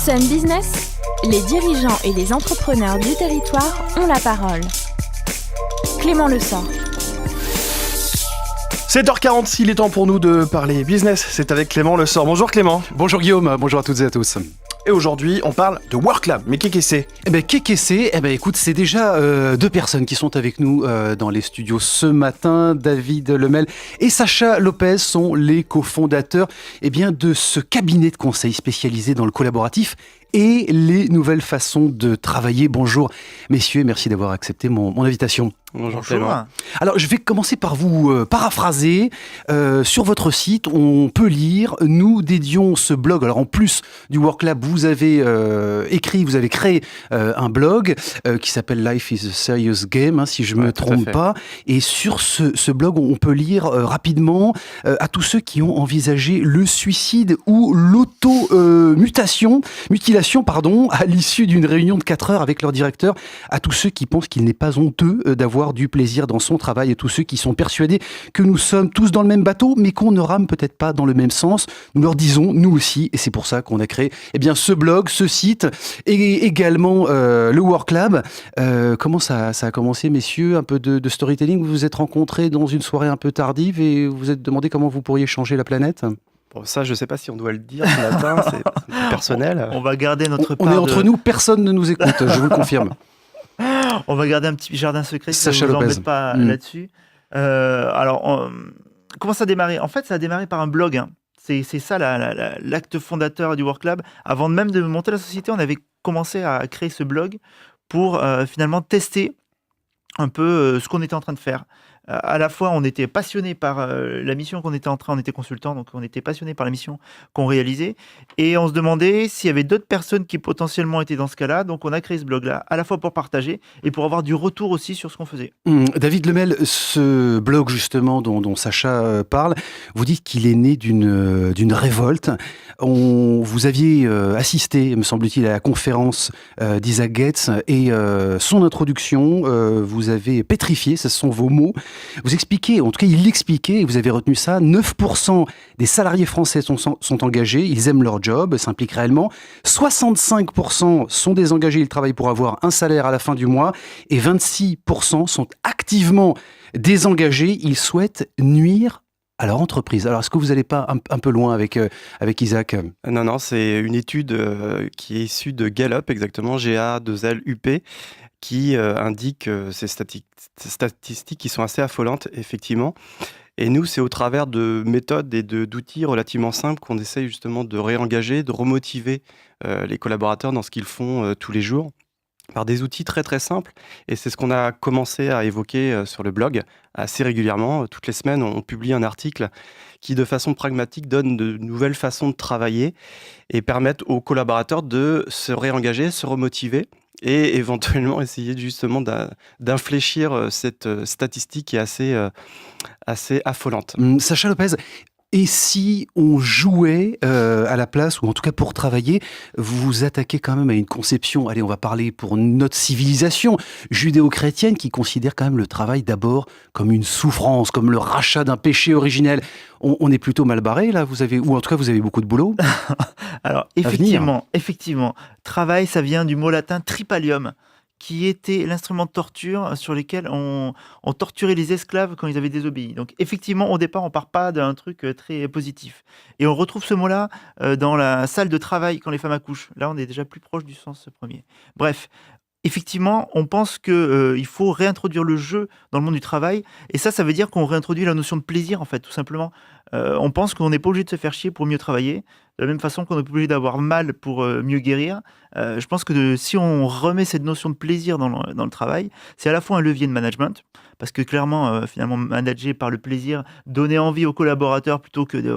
Sun Business, les dirigeants et les entrepreneurs du territoire ont la parole. Clément Lessort. 7h46, il est temps pour nous de parler business. C'est avec Clément Lessort. Bonjour Clément. Bonjour Guillaume, bonjour à toutes et à tous. Et aujourd'hui, on parle de WorkLab. Mais qu'est-ce que c'est ? Qu'est-ce que c'est ? Écoute, c'est déjà deux personnes qui sont avec nous dans les studios ce matin. David Lemel et Sacha Lopez sont les cofondateurs de ce cabinet de conseil spécialisé dans le collaboratif et les nouvelles façons de travailler. Bonjour messieurs, merci d'avoir accepté mon invitation. Bonjour Clément. Alors, je vais commencer par vous paraphraser. Sur votre site, on peut lire « Nous dédions ce blog ». Alors, en plus du WorkLab, vous avez créé un blog qui s'appelle « Life is a Serious Game », si je ne me trompe pas. Et sur ce blog, on peut lire rapidement à tous ceux qui ont envisagé le suicide ou l'auto-mutilation à l'issue d'une réunion de 4 heures avec leur directeur, à tous ceux qui pensent qu'il n'est pas honteux d'avoir du plaisir dans son travail et tous ceux qui sont persuadés que nous sommes tous dans le même bateau mais qu'on ne rame peut-être pas dans le même sens. Nous leur disons, nous aussi, et c'est pour ça qu'on a créé ce blog, ce site et également le WorkLab. Comment ça a commencé, messieurs? Un peu de storytelling. Vous vous êtes rencontrés dans une soirée un peu tardive et vous vous êtes demandé comment vous pourriez changer la planète? Bon, ça, je ne sais pas si on doit le dire ce matin, c'est personnel. On va garder notre part. On est entre nous, personne ne nous écoute, je vous le confirme. On va garder un petit jardin secret, si Sacha ne vous Lopez. embête pas là-dessus. Comment ça a démarré? En fait, ça a démarré par un blog. C'est ça l'acte fondateur du WorkLab. Avant même de monter la société, on avait commencé à créer ce blog pour finalement tester un peu ce qu'on était en train de faire. À la fois, on était passionné par la mission qu'on était on était consultant, donc on était passionné par la mission qu'on réalisait, et on se demandait s'il y avait d'autres personnes qui potentiellement étaient dans ce cas-là, donc on a créé ce blog-là, à la fois pour partager et pour avoir du retour aussi sur ce qu'on faisait. David Lemel, ce blog justement dont Sacha parle, vous dites qu'il est né d'une révolte. Vous aviez assisté, me semble-t-il, à la conférence d'Isaac Getz et son introduction, vous avez pétrifié, ce sont vos mots. Vous expliquez, en tout cas il l'expliquait, et vous avez retenu ça, 9% des salariés français sont engagés, ils aiment leur job, s'impliquent réellement, 65% sont désengagés, ils travaillent pour avoir un salaire à la fin du mois, et 26% sont activement désengagés, ils souhaitent nuire à leur entreprise. Alors, est-ce que vous n'allez pas un peu loin avec Isaac? Non, c'est une étude qui est issue de Gallup, exactement, GA2LUP, qui indique ces statistiques qui sont assez affolantes, effectivement. Et nous, c'est au travers de méthodes et d'outils relativement simples qu'on essaye justement de réengager, de remotiver les collaborateurs dans ce qu'ils font tous les jours, par des outils très très simples. Et c'est ce qu'on a commencé à évoquer sur le blog assez régulièrement. Toutes les semaines, on publie un article qui, de façon pragmatique, donne de nouvelles façons de travailler et permettent aux collaborateurs de se réengager, se remotiver et éventuellement essayer justement d'infléchir cette statistique qui est assez affolante. Sacha Lopez, et si on jouait à la place, ou en tout cas pour travailler, vous vous attaquez quand même à une conception, allez, on va parler pour notre civilisation judéo-chrétienne qui considère quand même le travail d'abord comme une souffrance, comme le rachat d'un péché originel. On est plutôt mal barré là, ou en tout cas vous avez beaucoup de boulot. Alors effectivement, travail, ça vient du mot latin tripalium, qui était l'instrument de torture sur lequel on torturait les esclaves quand ils avaient désobéi. Donc effectivement, au départ, on part pas d'un truc très positif. Et on retrouve ce mot-là dans la salle de travail quand les femmes accouchent. Là, on est déjà plus proche du sens premier. Bref, effectivement, on pense qu'il faut réintroduire le jeu dans le monde du travail. Et ça veut dire qu'on réintroduit la notion de plaisir, en fait, tout simplement. On pense qu'on n'est pas obligé de se faire chier pour mieux travailler, de la même façon qu'on n'est pas obligé d'avoir mal pour mieux guérir. Je pense que si on remet cette notion de plaisir dans le travail, c'est à la fois un levier de management, parce que clairement, finalement, manager par le plaisir, donner envie aux collaborateurs plutôt que de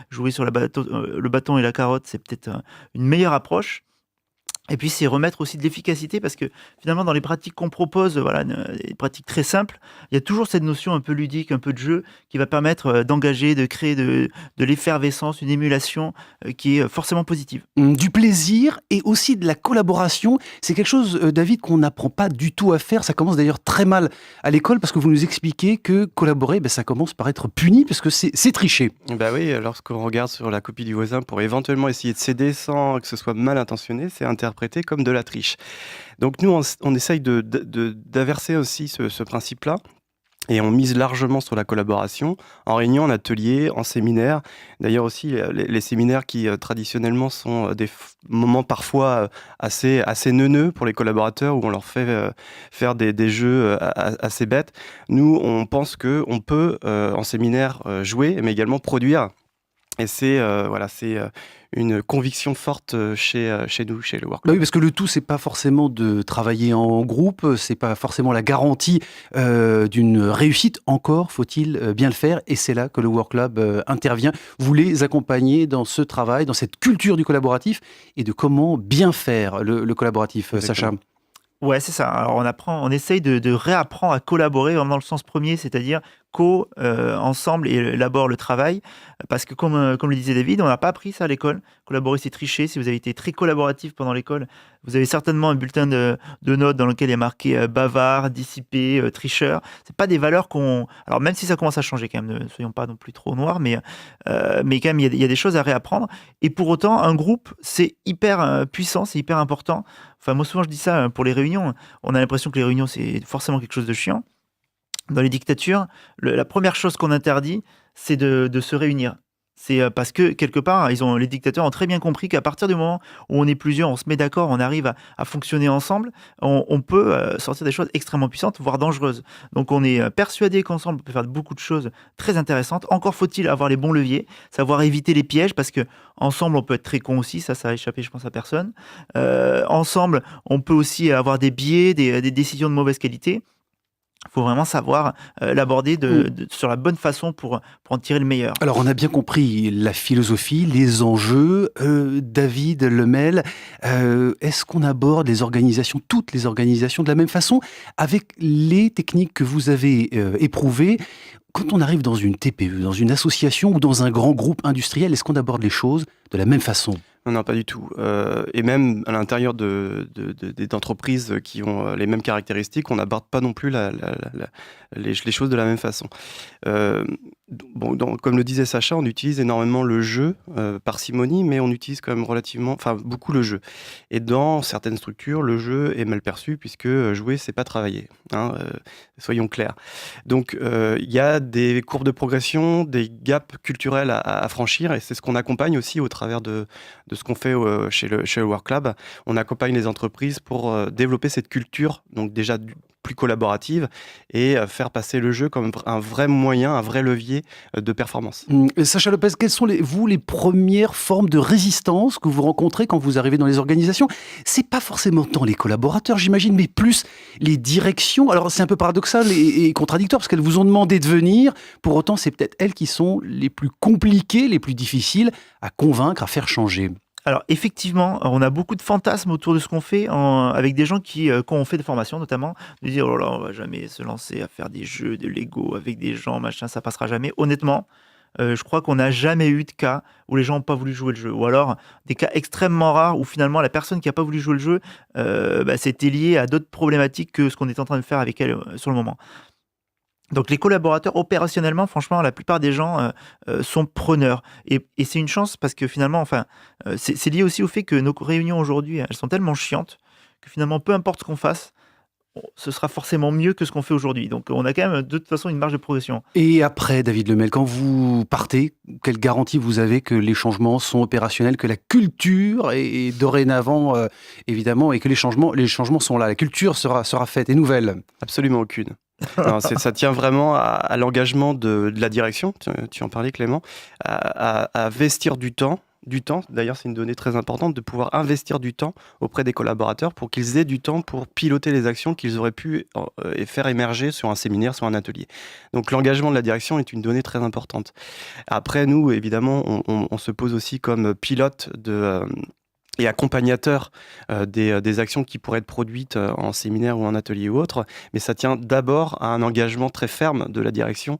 jouer sur le bâton et la carotte, c'est peut-être une meilleure approche. Et puis, c'est remettre aussi de l'efficacité parce que finalement, dans les pratiques qu'on propose, des pratiques très simples, il y a toujours cette notion un peu ludique, un peu de jeu qui va permettre d'engager, de créer de l'effervescence, une émulation qui est forcément positive. Du plaisir et aussi de la collaboration. C'est quelque chose, David, qu'on n'apprend pas du tout à faire. Ça commence d'ailleurs très mal à l'école parce que vous nous expliquez que collaborer, ça commence par être puni parce que c'est tricher. Bah oui, lorsqu'on regarde sur la copie du voisin pour éventuellement essayer de s'aider sans que ce soit mal intentionné, c'est interprété comme de la triche. Donc nous, on essaye d'averser aussi ce principe-là. Et on mise largement sur la collaboration, en réunion, en atelier, en séminaire. D'ailleurs aussi, les séminaires qui traditionnellement sont des moments parfois assez neuneux pour les collaborateurs, où on leur fait faire des jeux assez bêtes. Nous, on pense qu'on peut, en séminaire, jouer, mais également produire. Et c'est une conviction forte chez nous, chez le Work Club. Oui, parce que le tout, c'est pas forcément de travailler en groupe, c'est pas forcément la garantie d'une réussite. Encore faut-il bien le faire, et c'est là que le Work Club intervient. Vous les accompagnez dans ce travail, dans cette culture du collaboratif et de comment bien faire le collaboratif. Exactement. Sacha. Ouais, c'est ça. Alors on essaye de réapprendre à collaborer vraiment dans le sens premier, c'est-à-dire ensemble et élabore le travail. Parce que comme le disait David, on n'a pas appris ça à l'école. Collaborer, c'est tricher. Si vous avez été très collaboratif pendant l'école, vous avez certainement un bulletin de notes dans lequel il y a marqué bavard, dissipé, tricheur. C'est pas des valeurs qu'on... Alors même si ça commence à changer quand même, ne soyons pas non plus trop noirs, mais quand même, il y a des choses à réapprendre. Et pour autant, un groupe, c'est hyper puissant, c'est hyper important. Enfin, moi, souvent, je dis ça pour les réunions. On a l'impression que les réunions, c'est forcément quelque chose de chiant. Dans les dictatures, la première chose qu'on interdit, c'est de se réunir. C'est parce que, quelque part, les dictateurs ont très bien compris qu'à partir du moment où on est plusieurs, on se met d'accord, on arrive à fonctionner ensemble, on peut sortir des choses extrêmement puissantes, voire dangereuses. Donc on est persuadé qu'ensemble, on peut faire beaucoup de choses très intéressantes. Encore faut-il avoir les bons leviers, savoir éviter les pièges, parce que ensemble, on peut être très con aussi, ça a échappé, je pense, à personne. Ensemble, on peut aussi avoir des biais, des décisions de mauvaise qualité. Il faut vraiment savoir l'aborder sur la bonne façon pour en tirer le meilleur. Alors, on a bien compris la philosophie, les enjeux. David Lemel, est-ce qu'on aborde toutes les organisations de la même façon, avec les techniques que vous avez éprouvées? Quand on arrive dans une TPE, dans une association ou dans un grand groupe industriel, est-ce qu'on aborde les choses de la même façon? Non, pas du tout. Et même à l'intérieur d'entreprises qui ont les mêmes caractéristiques, on n'aborde pas non plus les choses de la même façon. Comme le disait Sacha, on utilise énormément le jeu, parcimonie, mais on utilise quand même beaucoup le jeu. Et dans certaines structures, le jeu est mal perçu puisque jouer, c'est pas travailler. Soyons clairs. Donc, il y a des courbes de progression, des gaps culturels à franchir, et c'est ce qu'on accompagne aussi au travers de ce qu'on fait chez le Work Club. On accompagne les entreprises pour développer cette culture, donc déjà plus collaborative, et faire passer le jeu comme un vrai moyen, un vrai levier de performance. Sacha Lopez, quelles sont les premières formes de résistance que vous rencontrez quand vous arrivez dans les organisations? C'est pas forcément tant les collaborateurs, j'imagine, mais plus les directions. Alors c'est un peu paradoxal et contradictoire parce qu'elles vous ont demandé de venir. Pour autant, c'est peut-être elles qui sont les plus compliquées, les plus difficiles à convaincre, à faire changer. Alors effectivement, on a beaucoup de fantasmes autour de ce qu'on fait avec des gens qui, quand on fait des formations notamment, de dire oh là, on va jamais se lancer à faire des jeux de Lego avec des gens, machin, ça passera jamais. Honnêtement, je crois qu'on n'a jamais eu de cas où les gens n'ont pas voulu jouer le jeu. Ou alors des cas extrêmement rares où finalement la personne qui n'a pas voulu jouer le jeu, c'était lié à d'autres problématiques que ce qu'on est en train de faire avec elle sur le moment. Donc les collaborateurs, opérationnellement, franchement, la plupart des gens sont preneurs. Et c'est une chance parce que finalement, c'est lié aussi au fait que nos réunions aujourd'hui, elles sont tellement chiantes que finalement, peu importe ce qu'on fasse, ce sera forcément mieux que ce qu'on fait aujourd'hui. Donc on a quand même de toute façon une marge de progression. Et après, David Lemel, quand vous partez, quelle garantie vous avez que les changements sont opérationnels, que la culture est dorénavant, évidemment, et que les changements sont là, la culture sera faite et nouvelle? Absolument aucune. Non, ça tient vraiment à l'engagement de la direction, tu en parlais Clément, à investir du temps. D'ailleurs c'est une donnée très importante, de pouvoir investir du temps auprès des collaborateurs pour qu'ils aient du temps pour piloter les actions qu'ils auraient pu faire émerger sur un séminaire, sur un atelier. Donc l'engagement de la direction est une donnée très importante. Après nous, évidemment, on se pose aussi comme pilote et accompagnateur des actions qui pourraient être produites en séminaire ou en atelier ou autre, mais ça tient d'abord à un engagement très ferme de la direction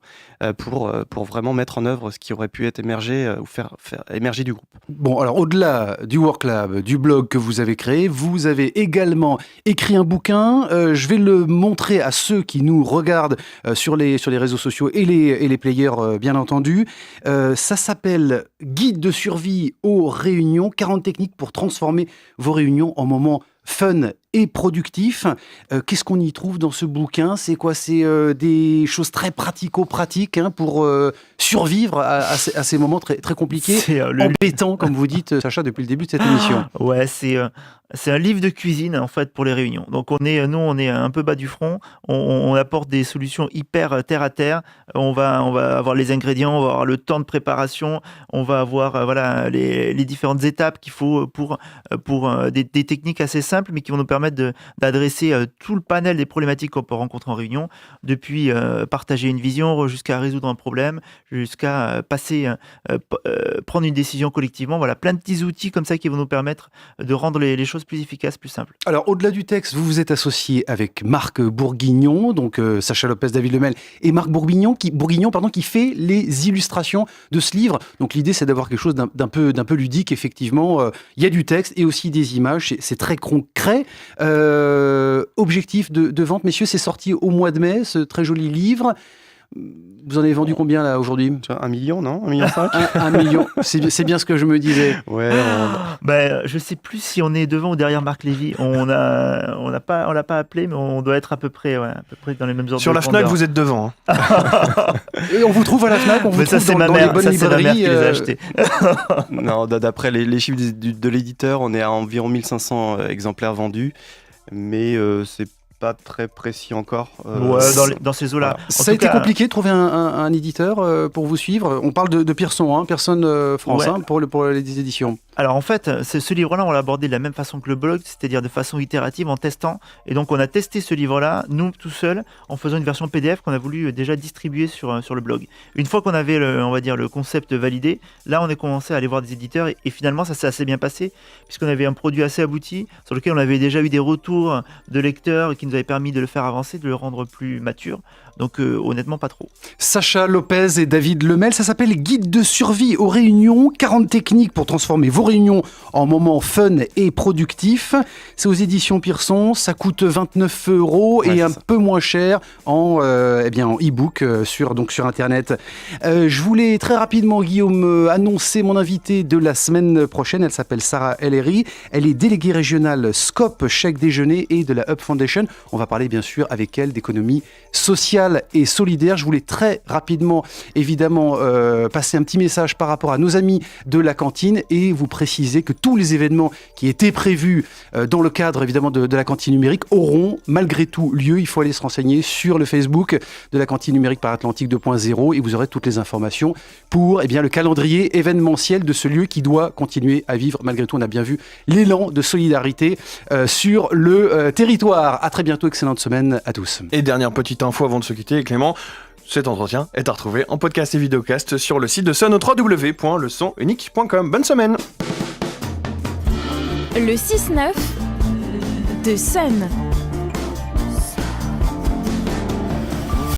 pour vraiment mettre en œuvre ce qui aurait pu être émergé ou faire émerger du groupe. Bon, alors au-delà du WorkLab, du blog que vous avez créé, vous avez également écrit un bouquin. Je vais le montrer à ceux qui nous regardent sur les réseaux sociaux et les players, bien entendu. Ça s'appelle « Guide de survie aux réunions, 40 techniques pour transformer vos réunions en moments fun et productifs ». Qu'est-ce qu'on y trouve dans ce bouquin ? C'est quoi ? C'est des choses très pratico-pratiques pour survivre à ces moments très, très compliqués, embêtants, comme vous dites, Sacha, depuis le début de cette émission. Ouais, c'est un livre de cuisine en fait pour les réunions. Donc on est un peu bas du front. On apporte des solutions hyper terre à terre. On va avoir les ingrédients, on va avoir le temps de préparation, on va avoir les différentes étapes qu'il faut pour des techniques assez simples, mais qui vont nous permettre d'adresser tout le panel des problématiques qu'on peut rencontrer en réunion, depuis partager une vision jusqu'à résoudre un problème, jusqu'à prendre une décision collectivement. Voilà, plein de petits outils comme ça qui vont nous permettre de rendre les choses plus efficaces, plus simples. Alors, au-delà du texte, vous vous êtes associé avec Marc Bourguignon, donc Sacha Lopez, David Lemel, et Marc Bourguignon qui fait les illustrations de ce livre. Donc, l'idée, c'est d'avoir quelque chose d'un peu ludique, effectivement. Il y a du texte et aussi des images, c'est très concret. Objectif de vente, messieurs, c'est sorti au mois de mai, ce très joli livre. Vous en avez vendu combien là aujourd'hui ? 1 million, non ? 1,5 million ? 1 million, c'est bien ce que je me disais. Ouais. Je sais plus si on est devant ou derrière Marc Lévy. On l'a pas appelé, mais on doit être à peu près dans les mêmes ordres. Sur la Fnac, vous êtes devant. Et on vous trouve à la Fnac, on vous trouve dans les bonnes librairies. C'est ma mère qui les a achetés. Non, d'après les chiffres de l'éditeur, on est à environ 1500 exemplaires vendus, mais c'est pas très précis encore. Dans ces eaux-là. Voilà. Ça a été compliqué de trouver un éditeur pour vous suivre. On parle de Pearson, personne France, pour les éditions. Alors en fait, ce livre-là, on l'a abordé de la même façon que le blog, c'est-à-dire de façon itérative, en testant. Et donc on a testé ce livre-là, nous tout seuls, en faisant une version PDF qu'on a voulu déjà distribuer sur le blog. Une fois qu'on avait le concept validé, là on a commencé à aller voir des éditeurs et finalement ça s'est assez bien passé, puisqu'on avait un produit assez abouti, sur lequel on avait déjà eu des retours de lecteurs qui nous avaient permis de le faire avancer, de le rendre plus mature. Donc honnêtement pas trop. Sacha Lopez et David Lemel, ça s'appelle Guide de survie aux réunions, 40 techniques pour transformer vos réunions en moments fun et productifs. C'est aux éditions Pearson, ça coûte 29 € et un peu moins cher en e-book sur internet. Je voulais très rapidement, Guillaume, annoncer mon invitée de la semaine prochaine. Elle s'appelle Sarah Ellery. Elle est déléguée régionale Scope Chèque Déjeuner et de la Hub Foundation. On va parler bien sûr avec elle d'économie sociale et solidaire. Je voulais très rapidement, évidemment, passer un petit message par rapport à nos amis de la cantine et vous préciser que tous les événements qui étaient prévus dans le cadre, évidemment, de la cantine numérique auront malgré tout lieu. Il faut aller se renseigner sur le Facebook de la cantine numérique par Atlantique 2.0 et vous aurez toutes les informations pour le calendrier événementiel de ce lieu qui doit continuer à vivre. Malgré tout, on a bien vu l'élan de solidarité sur le territoire. À très bientôt, excellente semaine à tous. Et dernière petite info avant de se quitter, Clément, cet entretien est à retrouver en podcast et vidéocast sur le site de Sun au www.lesonunique.com. Bonne semaine. Le 6-9 de Sun.